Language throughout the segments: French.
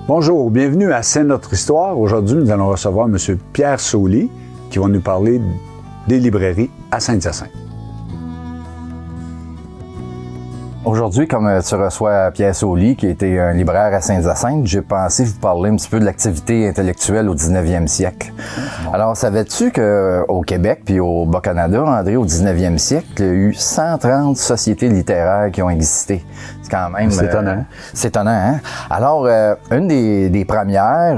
Bonjour, bienvenue à C'est notre histoire. Aujourd'hui, nous allons recevoir M. Pierre Sauly qui va nous parler des librairies à Saint-Hyacinthe. Aujourd'hui, comme tu reçois Pierre Sauly, qui était un libraire à Saint-Hyacinthe, j'ai pensé vous parler un petit peu de l'activité intellectuelle au 19e siècle. Alors, savais-tu qu'au Québec puis au Bas-Canada, André, au 19e siècle, il y a eu 130 sociétés littéraires qui ont existé. C'est quand même... C'est étonnant. C'est étonnant, hein? Alors, une des premières,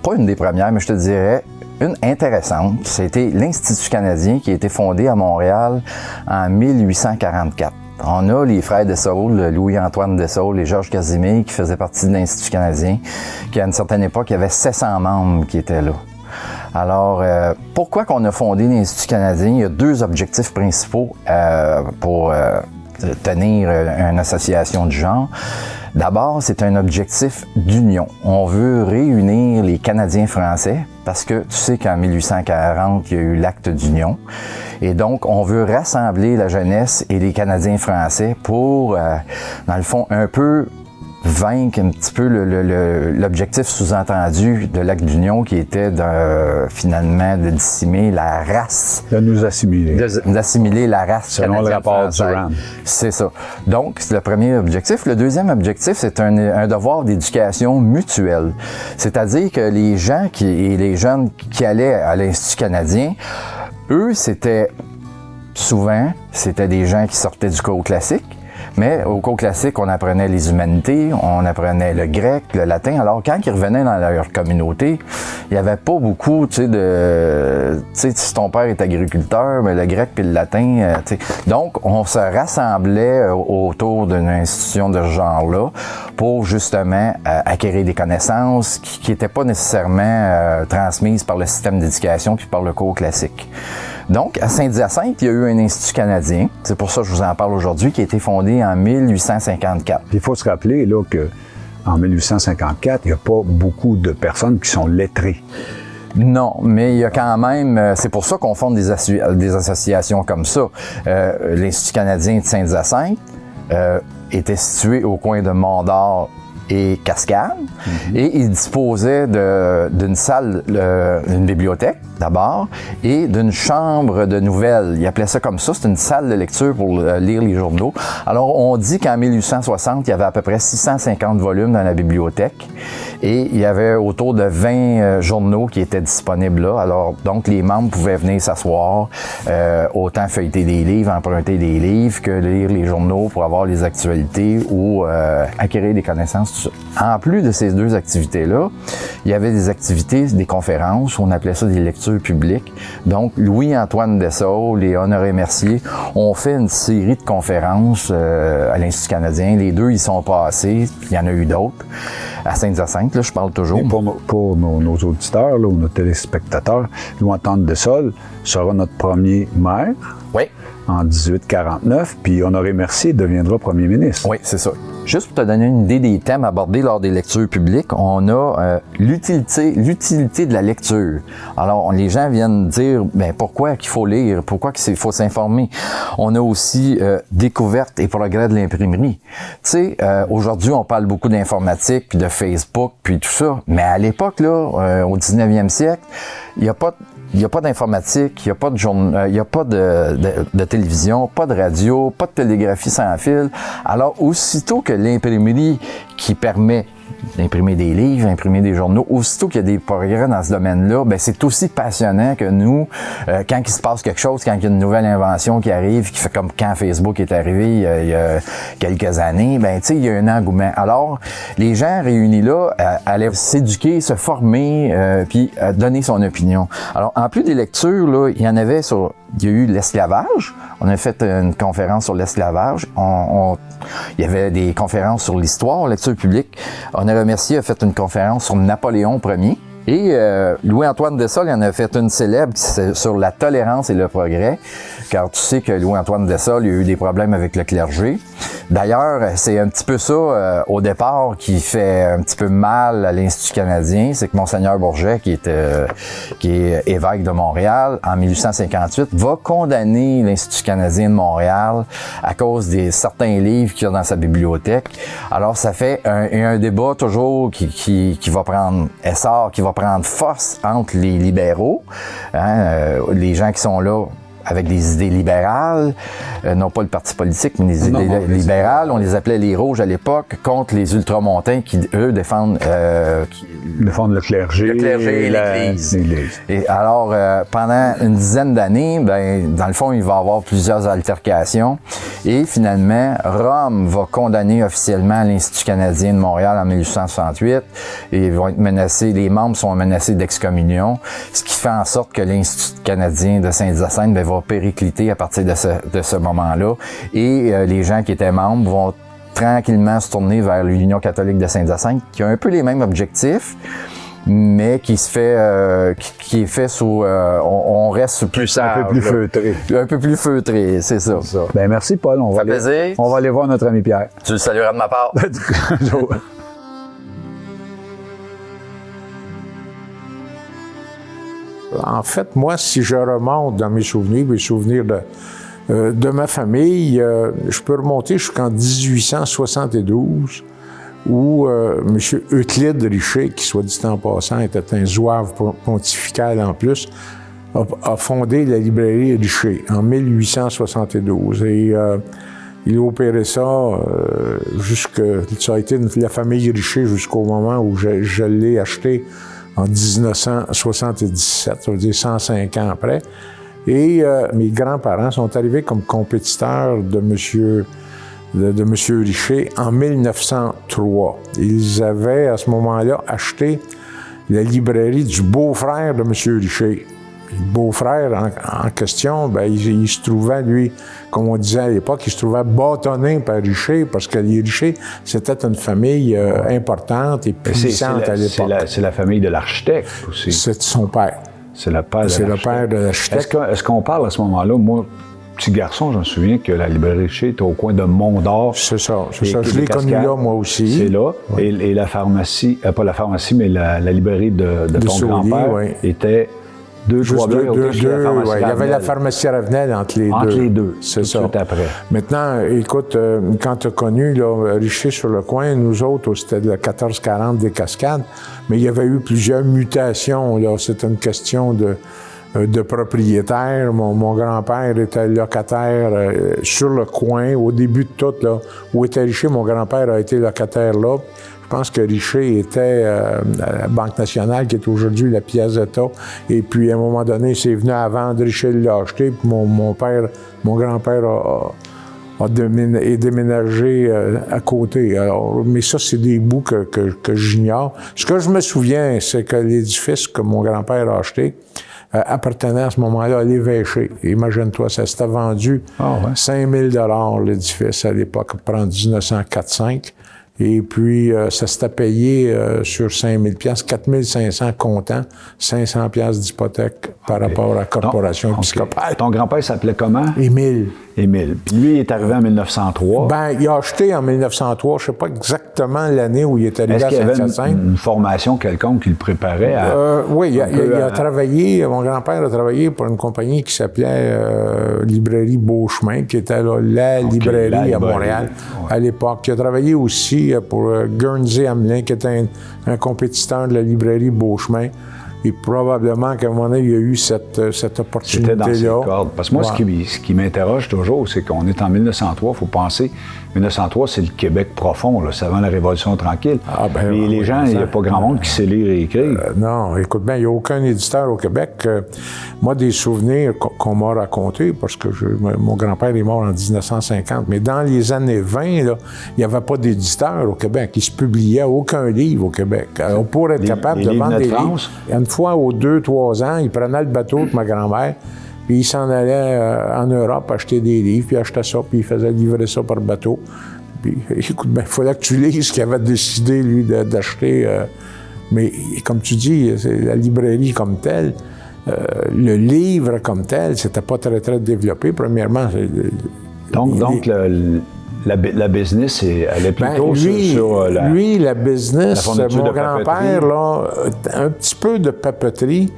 pas une des premières, mais je te dirais, une intéressante, c'était l'Institut canadien qui a été fondé à Montréal en 1844. On a les frères Dessaulles, Louis-Antoine Dessaulles et Georges Casimir qui faisaient partie de l'Institut canadien, qui à une certaine époque, il y avait 700 membres qui étaient là. Alors, pourquoi qu'on a fondé l'Institut canadien? Il y a deux objectifs principaux pour tenir une association du genre. D'abord, c'est un objectif d'union. On veut réunir les Canadiens français parce que tu sais qu'en 1840, il y a eu l'acte d'union. Et donc, on veut rassembler la jeunesse et les Canadiens français pour, dans le fond, un peu vaincre un petit peu l'objectif sous-entendu de l'acte d'union qui était finalement de dissimer la race. De nous assimiler. D'assimiler la race selon le rapport Durand. C'est ça. Donc, c'est le premier objectif. Le deuxième objectif, c'est un devoir d'éducation mutuelle. C'est-à-dire que les gens et les jeunes qui allaient à l'Institut canadien, eux, c'était des gens qui sortaient du cours classique. Mais au cours classique, on apprenait les humanités, on apprenait le grec, le latin. Alors, quand ils revenaient dans leur communauté, il n'y avait pas beaucoup, tu sais, si ton père est agriculteur, mais le grec puis le latin, tu sais. Donc, on se rassemblait autour d'une institution de ce genre-là pour justement acquérir des connaissances qui n'étaient pas nécessairement transmises par le système d'éducation puis par le cours classique. Donc, à Saint-Hyacinthe, il y a eu un Institut canadien, c'est pour ça que je vous en parle aujourd'hui, qui a été fondé en 1854. Il faut se rappeler là, qu'en 1854, il n'y a pas beaucoup de personnes qui sont lettrées. Non, mais il y a quand même, c'est pour ça qu'on fonde des associations comme ça. L'Institut canadien de Saint-Hyacinthe était situé au coin de Mont-d'Or et Cascade, et il disposait d'une salle, une bibliothèque d'abord, et d'une chambre de nouvelles. Il appelait ça comme ça, c'est une salle de lecture pour lire les journaux. Alors, on dit qu'en 1860, il y avait à peu près 650 volumes dans la bibliothèque, et il y avait autour de 20 journaux qui étaient disponibles là. Alors, donc, les membres pouvaient venir s'asseoir, autant feuilleter des livres, emprunter des livres, que lire les journaux pour avoir les actualités ou acquérir des connaissances. En plus de ces deux activités-là, il y avait des activités, des conférences, on appelait ça des lectures publiques. Donc, Louis-Antoine Dessaulles et Honoré Mercier ont fait une série de conférences à l'Institut canadien. Les deux, ils sont passés, puis il y en a eu d'autres. À Saint-Hyacinthe, là, je parle toujours. Et pour nos auditeurs là, ou nos téléspectateurs, Louis-Antoine Dessaulles sera notre premier maire. Oui. En 1849, puis Honoré Mercier deviendra premier ministre. Oui, c'est ça. Juste pour te donner une idée des thèmes abordés lors des lectures publiques, on a l'utilité de la lecture. Alors, les gens viennent dire, pourquoi qu'il faut lire, pourquoi qu'il faut s'informer. On a aussi découverte et progrès de l'imprimerie. Tu sais, aujourd'hui, on parle beaucoup d'informatique, puis de Facebook, puis tout ça. Mais à l'époque, là, au 19e siècle, il n'y a pas d'informatique, il n'y a pas de journal, il n'y a pas de télévision, pas de radio, pas de télégraphie sans fil. Alors, aussitôt que l'imprimerie qui permet d'imprimer des livres, imprimer des journaux, aussitôt qu'il y a des progrès dans ce domaine-là, c'est aussi passionnant que nous, quand il se passe quelque chose, quand il y a une nouvelle invention qui arrive, qui fait comme quand Facebook est arrivé il y a quelques années, tu sais, il y a un engouement. Alors, les gens réunis là allaient s'éduquer, se former, puis donner son opinion. Alors, en plus des lectures, là, il y a eu l'esclavage. On a fait une conférence sur l'esclavage. Il y avait des conférences sur l'histoire, lecture publique. Honoré Mercier a fait une conférence sur Napoléon Ier. Et Louis-Antoine Dessaulles en a fait une célèbre sur la tolérance et le progrès, car tu sais que Louis-Antoine Dessaulles il a eu des problèmes avec le clergé. D'ailleurs, c'est un petit peu ça, au départ, qui fait un petit peu mal à l'Institut canadien. C'est que Monseigneur Bourget, qui est évêque de Montréal, en 1858, va condamner l'Institut canadien de Montréal à cause des certains livres qu'il y a dans sa bibliothèque. Alors, ça fait un débat toujours qui va prendre essor, qui va prendre force entre les libéraux, les gens qui sont là avec des idées libérales, non pas le parti politique, mais des idées libérales. On les appelait les Rouges à l'époque, contre les ultramontains qui, eux, défendent le clergé. Le clergé et l'Église. Et alors, pendant une dizaine d'années, dans le fond, il va y avoir plusieurs altercations. Et finalement, Rome va condamner officiellement l'Institut canadien de Montréal en 1868. Et ils vont être menacés, les membres sont menacés d'excommunion, ce qui fait en sorte que l'Institut canadien de Saint-Hyacinthe va péricliter à partir de ce moment-là. Et les gens qui étaient membres vont tranquillement se tourner vers l'Union catholique de Saint-Hyacinthe, qui a un peu les mêmes objectifs, mais qui se fait, qui est fait sous, on reste plus sage, un peu plus feutré. Un peu plus feutré, c'est ça. Ben merci Paul, on va aller voir notre ami Pierre. Tu le salueras de ma part. En fait, moi, si je remonte dans mes souvenirs de ma famille, je peux remonter jusqu'en 1872, où M. Euclide Richer, qui, soit dit en passant, était un zouave pontifical en plus, a fondé la librairie Richer en 1872. Et il a opéré ça ça a été la famille Richer jusqu'au moment où je l'ai acheté en 1977, ça veut dire 105 ans après. Et mes grands-parents sont arrivés comme compétiteurs de M. Richer en 1903. Ils avaient, à ce moment-là, acheté la librairie du beau-frère de M. Richer. Le beau-frère en question, il se trouvait, lui, comme on disait à l'époque, il se trouvait bâtonné par Richer, parce que les Richer, c'était une famille importante et puissante à l'époque. C'est la famille de l'architecte aussi. C'est son père. C'est le père de l'architecte. C'est le père de l'architecte. Est-ce qu'on parle à ce moment-là, moi, petit garçon, je me souviens que la librairie Richer était au coin de Mont-d'Or. C'est ça. Je l'ai connu là, moi aussi. C'est là. Oui. Et la pharmacie, pas la pharmacie, mais la librairie de ton grand-père était... Il y avait la pharmacie Ravenel entre les deux. Entre les deux, c'est ça. Tout après. Maintenant, écoute, quand tu as connu Richer sur le coin, nous autres, c'était le 1440 des Cascades, mais il y avait eu plusieurs mutations. C'était une question de propriétaire. Mon grand-père était locataire sur le coin, au début de tout, là, où était Richer, mon grand-père a été locataire là. Je pense que Richer était à la Banque nationale, qui est aujourd'hui la Piazzetta. Et puis, à un moment donné, c'est venu à vendre, Richer l'a acheté. Puis mon grand-père a déménagé à côté. Alors, mais ça, c'est des bouts que j'ignore. Ce que je me souviens, c'est que l'édifice que mon grand-père a acheté appartenait à ce moment-là à l'évêché. Imagine-toi, ça s'était vendu 5 000 l'édifice à l'époque, en 1904-5. Et puis, ça s'était payé sur 5 000 $, 4 500 comptant, 500 $ d'hypothèque par rapport à la corporation épiscopale. Ton grand-père s'appelait comment? Émile. Émile. Puis lui, il est arrivé en 1903. Il a acheté en 1903. Je ne sais pas exactement l'année où il est arrivé à Saint-Hyacinthe. Est-ce qu'il y avait une formation quelconque qui le préparait à... Oui, il a travaillé, mon grand-père a travaillé pour une compagnie qui s'appelait Librairie Beauchemin, qui était la librairie à Montréal à l'époque. Il a travaillé aussi pour Guernsey Hamelin, qui était un compétiteur de la librairie Beauchemin. Et probablement qu'à un moment donné, il y a eu cette opportunité-là. C'était dans ses cordes. Parce que moi, ce qui m'interroge toujours, c'est qu'on est en 1903, il faut penser, 1903, c'est le Québec profond, là, c'est avant la Révolution tranquille. Mais les gens, il n'y a pas grand monde qui sait lire et écrire. Non, écoute bien, il n'y a aucun éditeur au Québec. Moi, des souvenirs qu'on m'a racontés, parce que mon grand-père est mort en 1950, mais dans les années 20, là, il n'y avait pas d'éditeur au Québec. Il ne se publiait aucun livre au Québec. Alors, pour être capable de vendre des livres, une fois aux 2-3 ans, il prenait le bateau de ma grand-mère, puis il s'en allait en Europe acheter des livres, puis achetait ça, puis il faisait livrer ça par bateau. Puis, écoute, il fallait que tu lises ce qu'il avait décidé, lui, d'acheter. Mais comme tu dis, la librairie comme telle, le livre comme tel, c'était pas très, très développé. Premièrement, La business, elle est plutôt sur la... Lui, la business, mon grand-père, là, un petit peu de papeterie,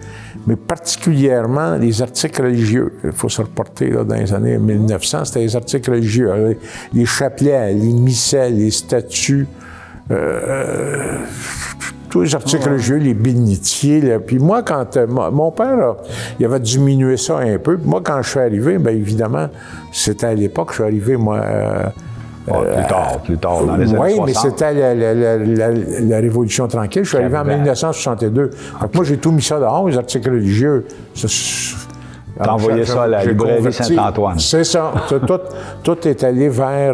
mais particulièrement les articles religieux. Il faut se reporter là, dans les années 1900, c'était les articles religieux. Les chapelets, les missels, les statues, tous les articles religieux, les bénitiers. Là. Puis moi, quand mon père, là, il avait diminué ça un peu. Moi, quand je suis arrivé, bien évidemment, c'était à l'époque, je suis arrivé, moi... plus tard, dans les années 60. Oui, mais c'était la Révolution tranquille. Je suis arrivé en 1962. Donc moi, j'ai tout mis ça dehors, les articles religieux. T'as envoyé ça à la librairie Saint-Antoine. C'est ça. Tout est allé vers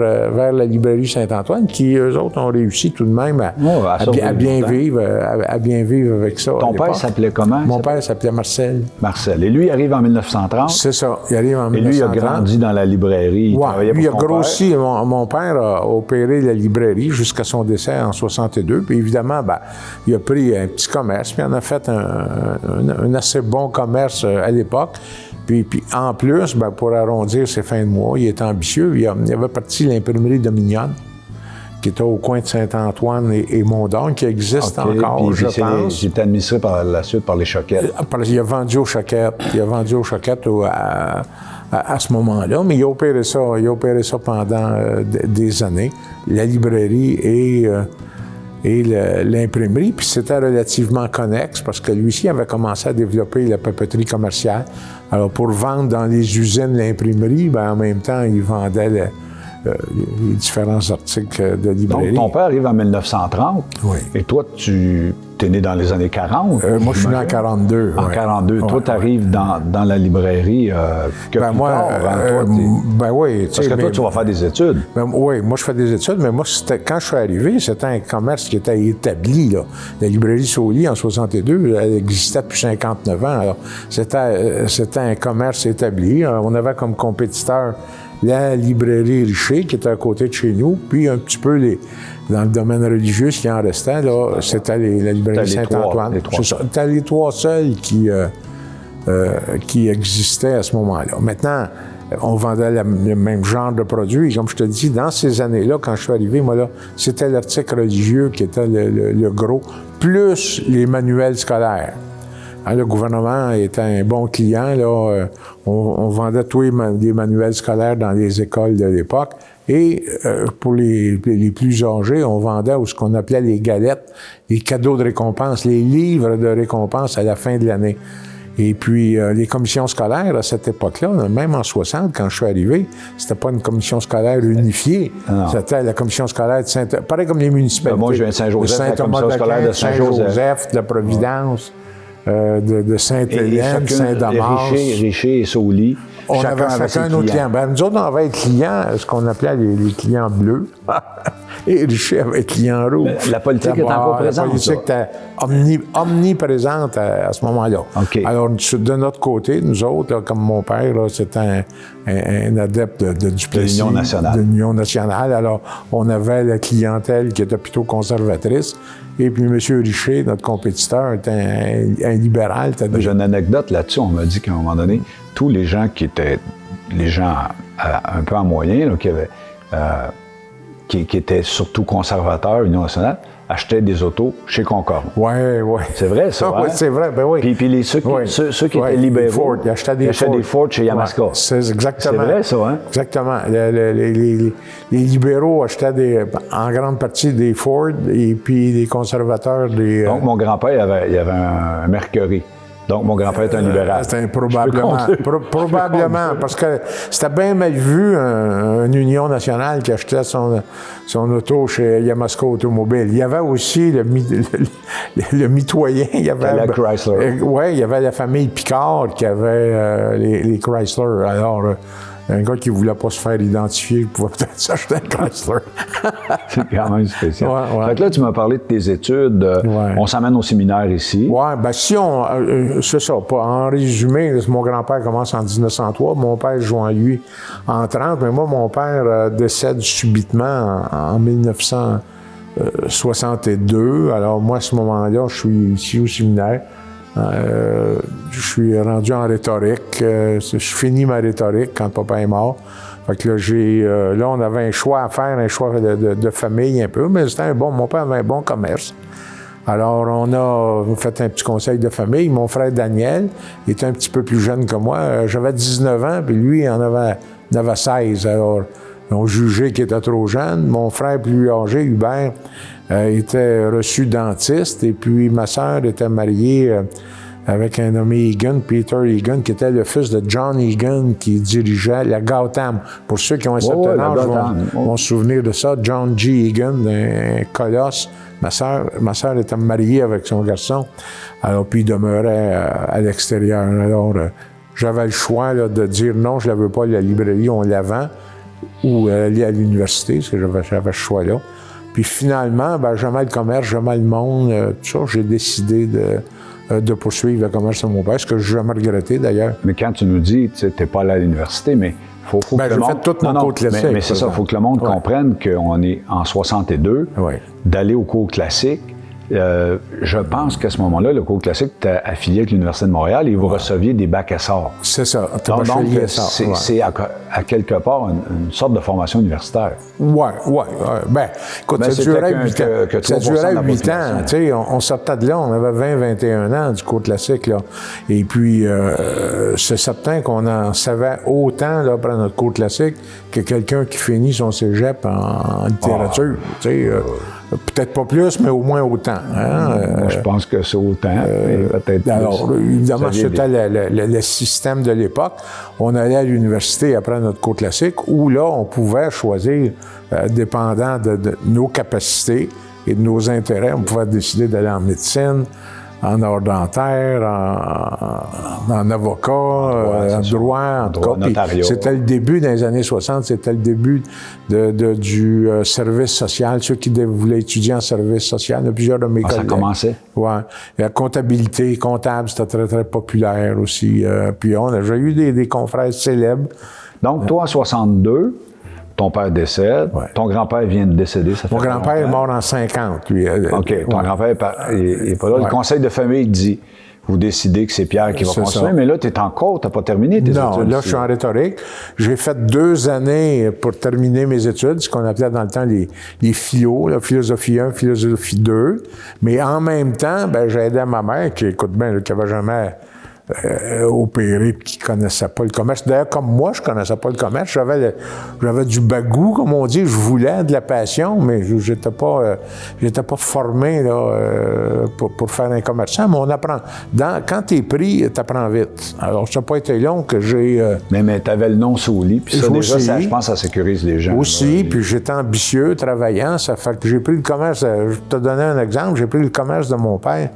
la librairie Saint-Antoine, qui, eux autres, ont réussi tout de même à bien vivre avec ça. Ton père s'appelait comment? Mon père s'appelait Marcel. Marcel. Et lui, il arrive en 1930? C'est ça. Il arrive en 1930. Et lui, il a grandi dans la librairie. Il a grossi. Mon père a opéré la librairie jusqu'à son décès en 62. Puis évidemment, il a pris un petit commerce, puis il en a fait un assez bon commerce à l'époque. Puis en plus, pour arrondir ses fins de mois, il était ambitieux. Il avait parti l'imprimerie Dominion, qui était au coin de Saint-Antoine et Mondon, qui existe encore, je pense. Il était administré par la suite par les Choquettes. Il a vendu aux Choquettes. À ce moment-là, mais il a opéré ça pendant des années, la librairie et l'imprimerie, puis c'était relativement connexe parce que lui-ci avait commencé à développer la papeterie commerciale. Alors, pour vendre dans les usines l'imprimerie, en même temps, il vendait les différents articles de librairie. Donc, ton père arrive en 1930. Oui. Et toi, tu es né dans les années 40. Moi, je suis né en 42. En 42. Toi, tu arrives dans la librairie que plus moi, tard. Oui. Parce que toi, tu vas faire des études. Oui, moi, je fais des études, mais moi, quand je suis arrivé, c'était un commerce qui était établi. Là. La librairie Sauly, en 62, elle existait depuis 59 ans. Alors, c'était un commerce établi. Alors, on avait comme compétiteur la librairie Richer, qui était à côté de chez nous, puis un petit peu dans le domaine religieux, ce qui en restait, là, c'était la librairie Saint-Antoine. C'était les trois seuls qui existaient à ce moment-là. Maintenant, on vendait le même genre de produit. Comme je te dis, dans ces années-là, quand je suis arrivé, moi, là, c'était l'article religieux qui était le gros, plus les manuels scolaires. Hein, le gouvernement était un bon client. Là, on vendait tous les manuels scolaires dans les écoles de l'époque. Et pour les plus âgés, on vendait ce qu'on appelait les galettes, les cadeaux de récompense, les livres de récompense à la fin de l'année. Et puis, les commissions scolaires, à cette époque-là, même en 60, quand je suis arrivé, c'était pas une commission scolaire unifiée. Non. C'était la commission scolaire de Saint-Joseph, pareil comme les municipalités. Moi, je viens de Saint-Joseph, la commission scolaire de Saint-Joseph, de la Providence. De Sainte-Hélène, Saint-Damas. Richer et Sauly. On avait chacun un autre client. Nous autres, on avait un client, ce qu'on appelait les clients bleus. Et Richer avait un client rouge. La politique est encore présente. La politique était omniprésente à ce moment-là. Okay. Alors, de notre côté, nous autres, comme mon père, c'était un adepte de Duplessis. De l'Union nationale. Alors, on avait la clientèle qui était plutôt conservatrice. Et puis, M. Richer, notre compétiteur, était un libéral. J'ai une anecdote là-dessus. On m'a dit qu'à un moment donné, tous les gens qui étaient un peu en moyen, là, qui étaient surtout conservateurs, Union nationale, achetaient des autos chez Concorde. Oui. C'est vrai, ça? Oui, c'est vrai, oui. Puis ceux qui étaient libéraux, Ford, ils achetaient des Ford chez Yamaska. C'est exactement. C'est vrai, ça, hein? Exactement. Les libéraux achetaient en grande partie des Ford et puis les conservateurs des... Donc, mon grand-père, il avait un Mercury. Donc, mon grand-père est un libéral. C'est probablement. Probablement, parce que c'était bien mal vu, une Union nationale qui achetait son auto chez Yamaska Automobile. Il y avait aussi le mitoyen. Il y avait la Chrysler. Oui, il y avait la famille Picard qui avait les Chrysler. Alors, un gars qui ne voulait pas se faire identifier pouvait peut-être s'acheter un Chrysler. C'est quand même spécial. Ouais. Fait que là, tu m'as parlé de tes études. On s'amène au séminaire ici. Oui, si on... c'est ça. En résumé, mon grand-père commence en 1903. Mon père joint lui en 30. Mais moi, mon père décède subitement en 1962. Alors, moi, à ce moment-là, je suis ici au séminaire. Je suis rendu en rhétorique. Je finis ma rhétorique quand papa est mort. Fait que là, on avait un choix à faire, un choix de famille un peu, mais c'était mon père avait un bon commerce. Alors, on a fait un petit conseil de famille. Mon frère Daniel était un petit peu plus jeune que moi. J'avais 19 ans, puis lui, il en avait 16. Alors, ils ont jugé qu'il était trop jeune. Mon frère plus âgé, Hubert, était reçu dentiste. Et puis, ma sœur était mariée avec un nommé Egan, Peter Egan, qui était le fils de John Egan, qui dirigeait la Gautam. Pour ceux qui ont un certain âge vont se souvenir de ça. John G. Egan, un colosse. Ma sœur était mariée avec son garçon, alors puis il demeurait à l'extérieur. Alors, j'avais le choix là, de dire non, je ne la veux pas, la librairie, on la vend, ou aller à l'université, parce que j'avais ce choix-là. Puis finalement, j'aimais le commerce, j'aimais le monde, tout ça, j'ai décidé de poursuivre le commerce de mon père, ce que je n'ai jamais regretté d'ailleurs. Mais quand tu nous dis, tu n'es pas allé à l'université, mais faut que le monde... J'ai fait tout mon cours classique. Mais c'est ça, il faut que le monde comprenne qu'on est en 62, d'aller au cours classique. Je pense qu'à ce moment-là, le cours classique était affilié avec l'Université de Montréal et vous receviez des bacs SR. C'est ça. Donc, c'est à quelque part une sorte de formation universitaire. Oui. Ben, écoute, ça durait 8 ans. Ça durait 8 ans. On sortait de là, on avait 20-21 ans du cours classique. Là. Et puis, c'est certain qu'on en savait autant là, après notre cours classique que quelqu'un qui finit son cégep en littérature. Peut-être pas plus, mais au moins autant. Moi, je pense que c'est autant, peut-être plus. Alors, évidemment, c'était le système de l'époque. On allait à l'université après notre cours classique, où là, on pouvait choisir, dépendant de nos capacités et de nos intérêts, on pouvait décider d'aller en médecine, en art dentaire, en avocat, en droit, en tout cas. C'était le début dans les années 60, c'était le début du service social. Ceux qui voulaient étudier en service social, il y a plusieurs de mes collègues. Ça commençait? Oui. La comptabilité, comptable, c'était très, très populaire aussi. Puis j'ai eu des confrères célèbres. Donc, toi, en 62... Ton père décède. Ton grand-père vient de décéder. Ça fait Mon grand-père est mort en 50, lui. OK. Ton grand-père n'est pas là. Le conseil de famille dit, vous décidez que c'est Pierre qui va continuer, mais là, tu es en cours, tu n'as pas terminé tes études. Non, là, je suis en rhétorique. J'ai fait 2 années pour terminer mes études, ce qu'on appelait dans le temps les philo, la philosophie 1, philosophie 2. Mais en même temps, j'ai aidé ma mère, qui écoute bien, qui n'avait jamais opéré et qui ne connaissait pas le commerce. D'ailleurs, comme moi, je ne connaissais pas le commerce. J'avais du bagou, comme on dit. Je voulais de la passion, mais je n'étais pas formé là, pour faire un commerçant. Mais on apprend. Quand tu es pris, tu apprends vite. Alors, ça n'a pas été long que j'ai... Mais tu avais le nom sous le lit. Puis ça, déjà, je pense, ça sécurise les gens. Aussi, puis j'étais ambitieux, travaillant. Ça fait que j'ai pris le commerce... Je te donnais un exemple. J'ai pris le commerce de mon père.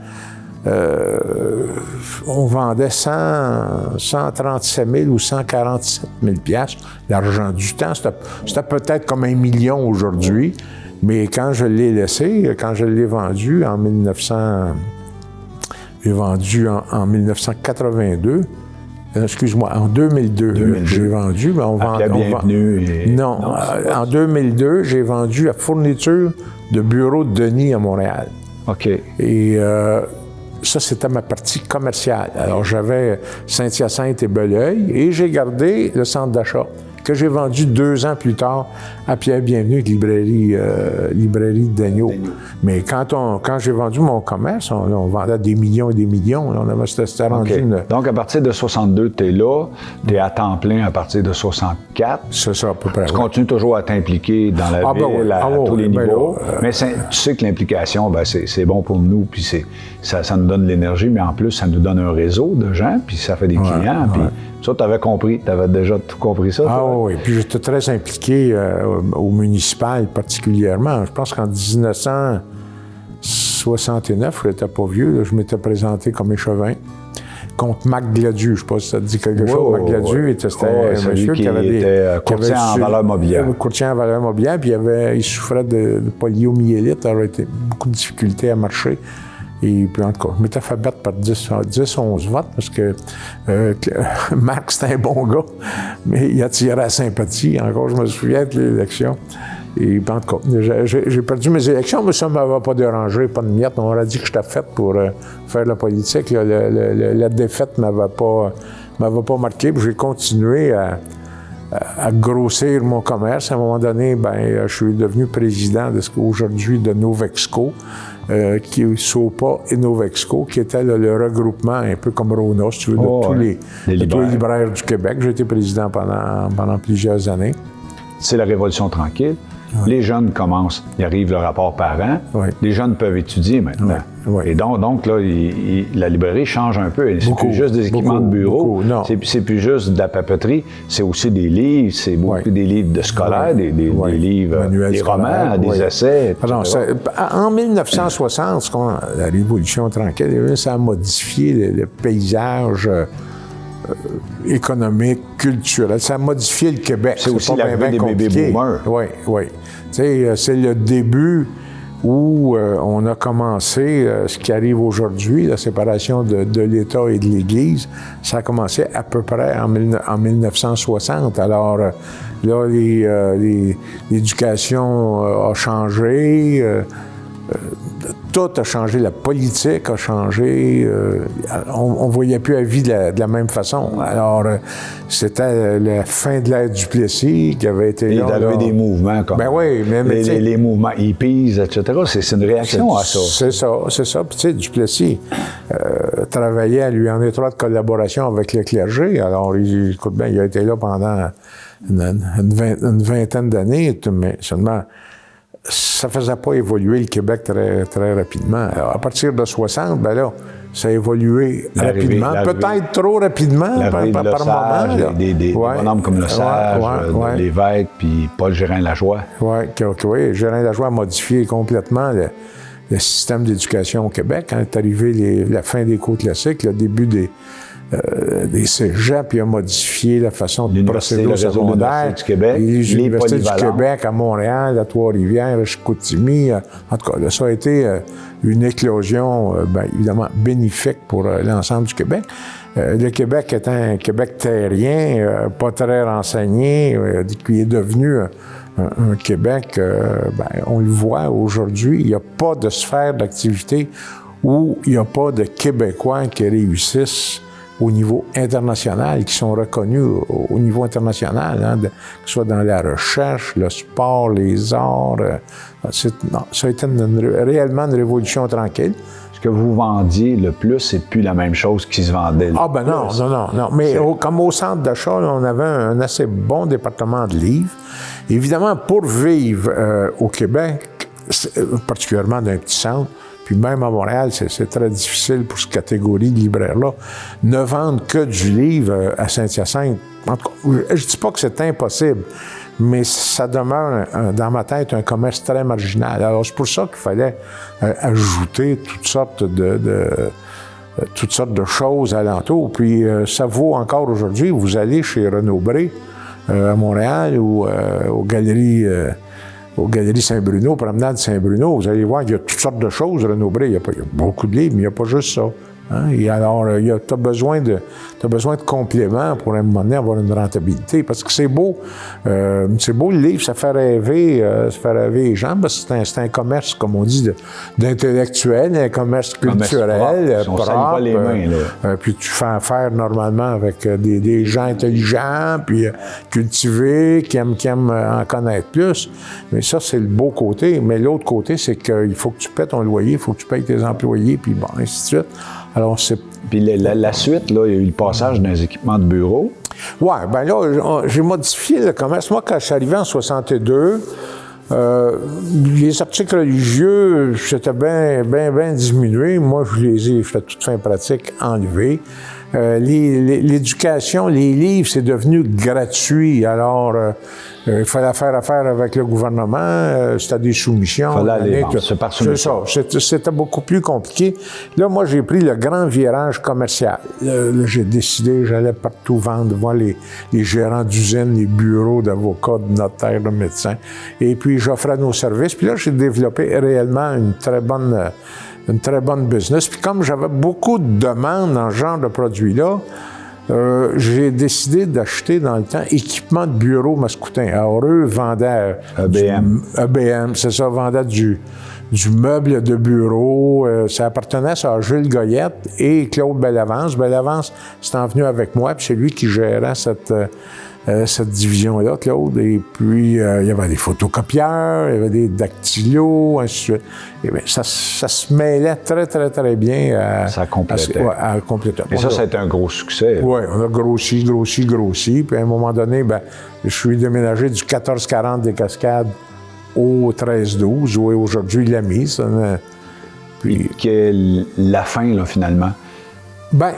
On vendait 137 000 ou 147 000 $. L'argent du temps, c'était peut-être comme 1 million aujourd'hui, mais quand je l'ai laissé, quand je l'ai vendu en 1982, excuse-moi, en 2002. J'ai vendu, mais on vend... Non, en 2002, j'ai vendu la fourniture de bureau de Denis à Montréal. OK. Et ça, c'était ma partie commerciale. Alors, j'avais Saint-Hyacinthe et Belœil, et j'ai gardé le centre d'achat, que j'ai vendu 2 ans plus tard à Pierre Bienvenu, librairie de Daigneault. Mais quand j'ai vendu mon commerce, on vendait des millions et des millions. C'était rendu Donc, à partir de 62, tu es là, tu es à temps plein à partir de 64. C'est ça, à peu près. Tu continues toujours à t'impliquer dans la ville, à tous les niveaux. Mais tu sais que l'implication, c'est bon pour nous, puis ça nous donne de l'énergie, mais en plus, ça nous donne un réseau de gens, puis ça fait des clients, puis... Ça, tu avais compris. Tu avais déjà tout compris ça. Oui. Puis j'étais très impliqué au municipal particulièrement. Je pense qu'en 1969, je n'étais pas vieux, là, je m'étais présenté comme échevin contre Mac Gladieux. Je ne sais pas si ça te dit quelque chose. Mac Gladieux, c'était un monsieur qui avait courtier en valeur mobilière. Courtier en valeur mobilière, puis il souffrait de poliomyélite. Il avait beaucoup de difficultés à marcher. Et puis, en tout cas, je m'étais fait battre par 10-11 votes parce que Marc, c'était un bon gars, mais il attirait la sympathie. Encore, je me souviens de l'élection. Et puis, en tout cas, j'ai perdu mes élections, mais ça ne m'avait pas dérangé, pas de miettes. On aurait dit que j'étais fait pour faire la politique. La défaite ne m'avait pas marqué. Puis j'ai continué à grossir mon commerce. À un moment donné, je suis devenu président de ce qu'aujourd'hui de Novexco, qui est SOPA et Novexco, qui était le regroupement un peu comme Rona, si tu veux, de tous les libraires du Québec. J'ai été président pendant plusieurs années. C'est la Révolution tranquille. Oui. Les jeunes commencent, il arrive le rapport parent. Oui. Les jeunes peuvent étudier maintenant. Oui. Oui. Et donc là, la librairie change un peu. C'est plus juste des équipements de bureau. C'est plus juste de la papeterie. C'est aussi des livres. C'est beaucoup des livres de scolaires, des livres, des romans, des essais. Alors, en 1960, la Révolution tranquille, ça a modifié le paysage économique, culturel. Ça a modifié le Québec. C'est aussi l'arrivée des bébés boomers. Oui, oui. Tu sais, c'est le début où on a commencé ce qui arrive aujourd'hui, la séparation de l'État et de l'Église. Ça a commencé à peu près en 1960. Alors, là, l'éducation a changé. Tout a changé, la politique a changé, on ne voyait plus la vie de la même façon. Alors, c'était la fin de l'ère Duplessis qui avait été là. Il y avait des mouvements comme les mouvements hippies, etc. C'est une réaction à ça. C'est ça. Puis tu sais, Duplessis travaillait, lui, en étroite collaboration avec le clergé. Alors, écoute bien, il a été là pendant une vingtaine d'années, mais seulement... Ça ne faisait pas évoluer le Québec très, très rapidement. Alors, à partir de 60, ça a évolué rapidement. Peut-être trop rapidement par moment. Des bonhommes comme Le Sage, Lévesque, puis Paul Gérin-Lajoie. Oui, Gérin-Lajoie a modifié complètement le système d'éducation au Québec. Quand est arrivé la fin des cours classiques, le début des cégeps, puis a modifié la façon de procéder au secondaire. Les universités du Québec à Montréal, à Trois-Rivières, à Chicoutimi. En tout cas, là, ça a été une éclosion, évidemment, bénéfique pour l'ensemble du Québec. Le Québec est un Québec terrien, pas très renseigné, qui est devenu un Québec, on le voit aujourd'hui, il n'y a pas de sphère d'activité où il n'y a pas de Québécois qui réussissent au niveau international, qui sont reconnus au niveau international, que ce soit dans la recherche, le sport, les arts. Ça a été réellement une révolution tranquille. Ce que vous vendiez le plus, c'est plus la même chose qui se vendait. Non. Mais comme au centre d'achat, on avait un assez bon département de livres. Évidemment, pour vivre au Québec, particulièrement dans un petit centre, puis même à Montréal, c'est très difficile pour cette catégorie de libraires-là, ne vendre que du livre à Saint-Hyacinthe. En tout cas, je ne dis pas que c'est impossible, mais ça demeure, dans ma tête, un commerce très marginal. Alors, c'est pour ça qu'il fallait ajouter toutes sortes de choses alentour. Puis, ça vaut encore aujourd'hui. Vous allez chez Renaud-Bré, à Montréal, ou aux Galeries Saint-Bruno, promenade Saint-Bruno, vous allez voir, il y a toutes sortes de choses, Renaud-Bré. Il y a beaucoup de livres, mais il n'y a pas juste ça. Hein? Et alors, tu as besoin de compléments pour, à un moment donné, avoir une rentabilité. Parce que c'est beau le livre, ça fait rêver les gens, parce que c'est un commerce, comme on dit, d'intellectuel, un commerce culturel, propre. Les mains, là. Puis tu fais affaire normalement avec des gens intelligents, puis cultivés, qui aiment en connaître plus. Mais ça, c'est le beau côté. Mais l'autre côté, c'est qu'il faut que tu paies ton loyer, il faut que tu payes tes employés, puis bon, ainsi de suite. Alors, puis la suite, là, il y a eu le passage dans les équipements de bureau. Oui, bien là, j'ai modifié le commerce. Moi, quand je suis arrivé en 62, les articles religieux, c'était bien diminué. Moi, je les ai, toute fin pratique, enlevés. L'éducation, les livres, c'est devenu gratuit. Alors, il fallait faire affaire avec le gouvernement. C'était des soumissions. Il fallait aller par soumission. C'est ça. C'était beaucoup plus compliqué. Là, moi, j'ai pris le grand virage commercial. Là, j'ai décidé, j'allais partout vendre, voir les gérants d'usines, les bureaux d'avocats, de notaires, de médecins. Et puis, j'offrais nos services. Puis là, j'ai développé réellement une très bonne business. Puis comme j'avais beaucoup de demandes dans ce genre de produits-là, j'ai décidé d'acheter dans le temps équipement de bureau mascoutin. Alors eux vendaient EBM, c'est ça, vendaient du meuble de bureau. Ça appartenait à Jules Goyette et Claude Bellavance. Bellavance, c'était venu avec moi, puis c'est lui qui gérait cette division-là, Claude. Et puis, il y avait des photocopieurs, il y avait des dactylos, ainsi de suite. Et bien, ça se mêlait très, très, très bien à... Ça complétait. À compléter. Et ça a été un gros succès. Oui, on a grossi. Puis, à un moment donné, ben, je suis déménagé du 1440 des Cascades au 1312, où est aujourd'hui l'AMI. Puis... La fin, là, finalement. Bien,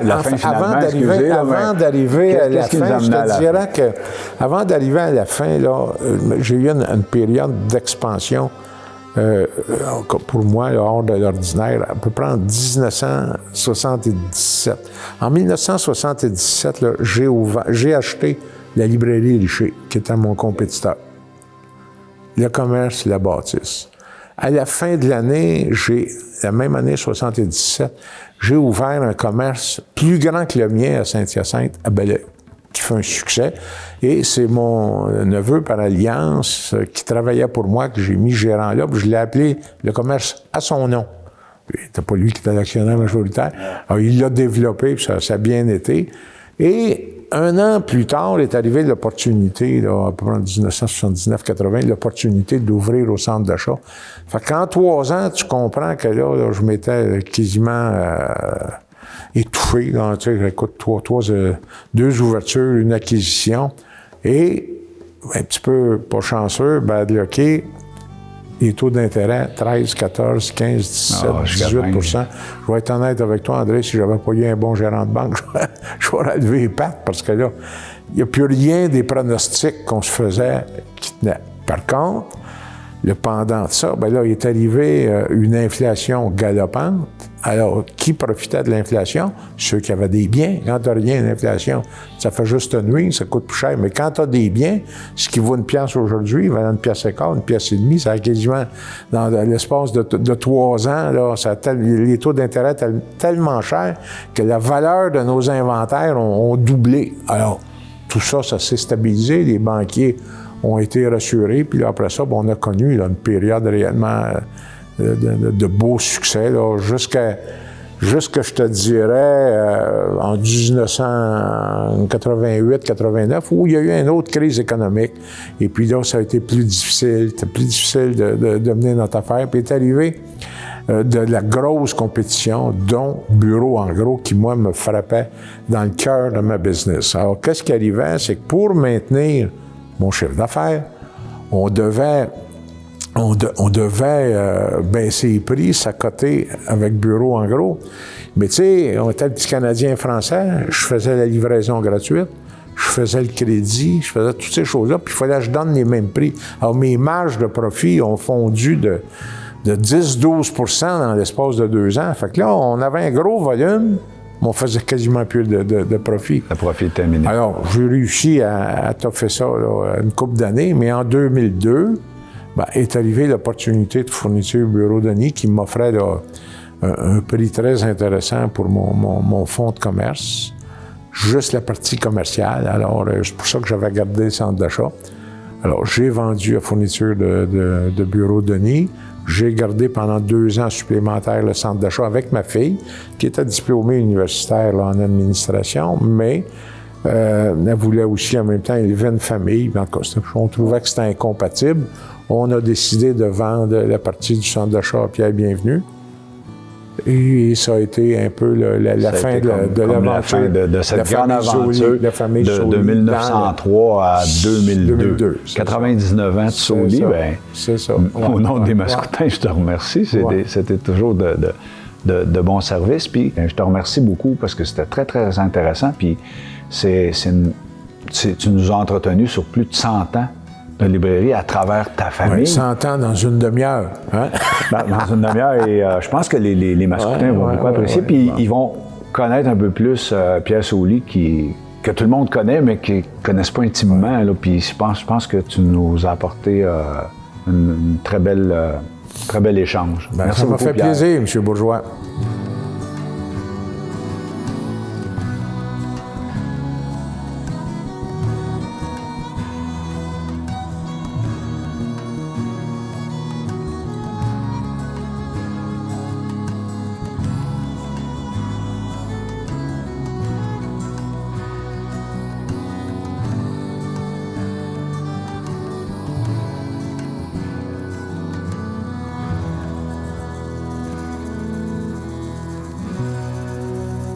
avant d'arriver à la fin, je te dirais que avant d'arriver à la fin, là, j'ai eu une période d'expansion pour moi, là, hors de l'ordinaire, à peu près en 1977. En 1977, là, j'ai acheté la librairie Richer, qui était mon compétiteur. Le commerce, la bâtisse. À la fin de l'année, la même année 77, j'ai ouvert un commerce plus grand que le mien à Saint-Hyacinthe, à Belleuil, qui fait un succès. Et c'est mon neveu par alliance qui travaillait pour moi, que j'ai mis gérant là, puis je l'ai appelé le commerce à son nom. C'était pas lui qui était l'actionnaire majoritaire. Alors, il l'a développé, puis ça a bien été. Et un an plus tard, est arrivée l'opportunité, là, à peu près en 1979-80, l'opportunité d'ouvrir au centre d'achat. Fait qu'en 3 ans, tu comprends que là je m'étais quasiment étouffé. Là, tu sais, écoute, 2 ouvertures, une acquisition. Et, un petit peu pas chanceux, bad lucké, les taux d'intérêt, 13, 14, 15, 17, 18 %. Je vais être honnête avec toi, André, si j'avais pas eu un bon gérant de banque, j'aurais levé les pattes, parce que là, il n'y a plus rien des pronostics qu'on se faisait qui tenaient. Par contre, le pendant de ça, bien là, il est arrivé une inflation galopante. Alors, qui profitait de l'inflation? Ceux qui avaient des biens. Quand tu n'as rien, l'inflation, ça fait juste une nuit, ça coûte plus cher. Mais quand tu as des biens, ce qui vaut 1 pièce aujourd'hui, il valait 1 pièce et quart, 1 pièce et demie. Ça a quasiment, dans l'espace de 3 ans, là, les taux d'intérêt étaient tellement chers que la valeur de nos inventaires ont doublé. Alors, tout ça, ça s'est stabilisé. Les banquiers ont été rassurés. Puis là, après ça, on a connu là, une période réellement de beau succès, là, jusqu'à, je te dirais, en 1988-89, où il y a eu une autre crise économique. Et puis là, ça a été plus difficile. C'était plus difficile de mener notre affaire. Puis est arrivé de la grosse compétition, dont Bureau en gros, qui, moi, me frappait dans le cœur de ma business. Alors, qu'est-ce qui arrivait? C'est que pour maintenir mon chiffre d'affaires, on devait baisser les prix, s'accoter avec Bureau en gros. Mais tu sais, on était le petit Canadien français, je faisais la livraison gratuite, je faisais le crédit, je faisais toutes ces choses-là, puis il fallait que je donne les mêmes prix. Alors mes marges de profit ont fondu de 10-12 % dans l'espace de 2 ans. Fait que là, on avait un gros volume, mais on faisait quasiment plus de profit. Le profit est terminé. Alors, j'ai réussi à toffer ça là, une couple d'années, mais en 2002, est arrivée l'opportunité de fourniture Bureau Denis qui m'offrait là, un prix très intéressant pour mon fonds de commerce, juste la partie commerciale. Alors, c'est pour ça que j'avais gardé le centre d'achat. Alors, j'ai vendu la fourniture de Bureau Denis. J'ai gardé pendant 2 ans supplémentaires le centre d'achat avec ma fille, qui était diplômée universitaire là, en administration, mais elle voulait aussi en même temps élever une famille. En tout cas, on trouvait que c'était incompatible. On a décidé de vendre la partie du centre d'achat à Pierre Bienvenu. Et ça a été un peu la fin de l'aventure. De cette grande aventure de 1903 à 2002. 99 ans de Sauli, bien, c'est ça. Au nom des Mascoutins, je te remercie. C'était toujours de bons services. Puis je te remercie beaucoup parce que c'était très, très intéressant. Puis tu nous as entretenus sur plus de 100 ans de librairie à travers ta famille. 100 ans dans une demi-heure. Hein? Dans une demi-heure. Et je pense que les Mascoutins vont beaucoup apprécier. Puis ils vont connaître un peu plus Pierre Sauli, que tout le monde connaît, mais qu'ils ne connaissent pas intimement. Là. Puis je pense que tu nous as apporté un très bel échange. Merci beaucoup, ça m'a fait plaisir, M. Bourgeois.